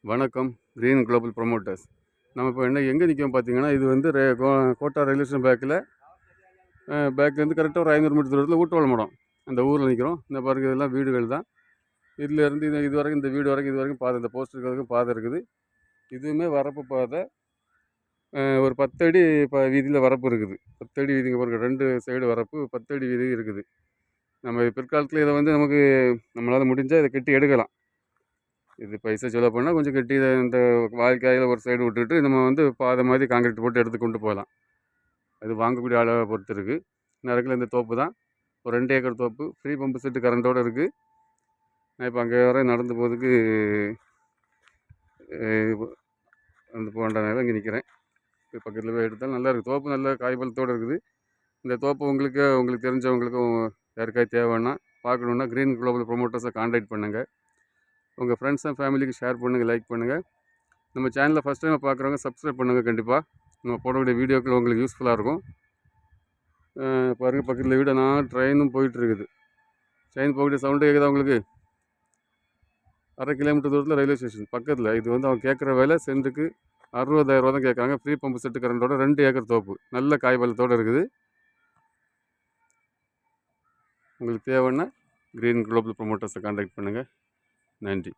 வணக்கம். Green global promoters. நம்ம இப்போ எங்கே நிற்கிறோம் பார்த்தீங்கன்னா, இது வந்து கோட்டா ரயில்வே ஸ்டேஷன் பேக்லேருந்து கரெக்டாக ஒரு 500 மீட்டர் தூரத்தில் ஊட்டுவலமடம் அந்த ஊரில் நிற்கிறோம். இந்த பாருங்க, இதெல்லாம் வீடுகள் தான். இதுலேருந்து இது வரைக்கும், இந்த வீடு வரைக்கும், இது வரைக்கும் பாதை, இந்த போஸ்ட் இருக்கிறதுக்கும் பாதை இருக்குது. இதுவுமே வரப்பு பாதை. ஒரு 10 அடி வீதியில் வரப்பு இருக்குது. 10 அடி வீதிங்க பாருங்க, 2 சைடு வரப்பு, 10 அடி வீதி இருக்குது. நம்ம பிற்காலத்தில் இதை வந்து நம்மளால் முடிஞ்சால் இதை கட்டி எடுக்கலாம். இது பைசா செலவு பண்ணால் கொஞ்சம் கட்டி இந்த வாய்க்காயில் ஒரு சைடு விட்டுட்டு நம்ம வந்து பாதை மாதிரி காங்கிரீட் போட்டு எடுத்து கொண்டு போகலாம். அது வாங்கக்கூடிய அளவை பொறுத்து இருக்குது. நறுக்கில் இந்த தோப்பு தான், ஒரு 2 ஏக்கர் தோப்பு. ஃப்ரீ பம்பு செட்டு கரண்டோடு இருக்குது. நான் இப்போ அங்கே வர நடந்து போகிறதுக்கு வந்து போகண்டானால இங்கே நிற்கிறேன். இப்போ பக்கத்தில் போய் எடுத்தால் நல்லா இருக்குது. தோப்பு நல்ல காய்பலத்தோடு இருக்குது. இந்த தோப்பு உங்களுக்கு தெரிஞ்சவங்களுக்கும் யாருக்காவது தேவைன்னா பார்க்கணுன்னா கிரீன் குளோபல் ப்ரொமோட்டர்ஸை கான்டாக்ட் பண்ணுங்கள். உங்கள் ஃப்ரெண்ட்ஸ் அண்ட் ஃபேமிலிக்கு ஷேர் பண்ணுங்கள், லைக் பண்ணுங்கள். நம்ம சேனலில் ஃபஸ்ட் டைம் பார்க்குறவங்க சப்ஸ்கிரைப் பண்ணுங்கள். கண்டிப்பாக நம்ம போடக்கூடிய வீடியோக்கள் உங்களுக்கு யூஸ்ஃபுல்லாக இருக்கும். பாருங்கள், பக்கத்தில் வீடு ட்ரெயினும் போயிட்டுருக்குது. ட்ரெயின் போகக்கூடிய சவுண்டு கேட்குதா உங்களுக்கு? 1/2 கிலோமீட்டர் தூரத்தில் ரயில்வே ஸ்டேஷன் பக்கத்தில். இது வந்து அவங்க கேட்குற விலை சென்ட்டுக்கு 60,000 தான் கேட்குறாங்க. ஃப்ரீ பம்பு செட்டு கரண்டோட 2 ஏக்கர் தோப்பு, நல்ல காய்பலத்தோடு இருக்குது. உங்களுக்கு தேவைன்னா கிரீன் குளோபல் ப்ரொமோட்டர்ஸை கான்டாக்ட் பண்ணுங்கள். நன்றி.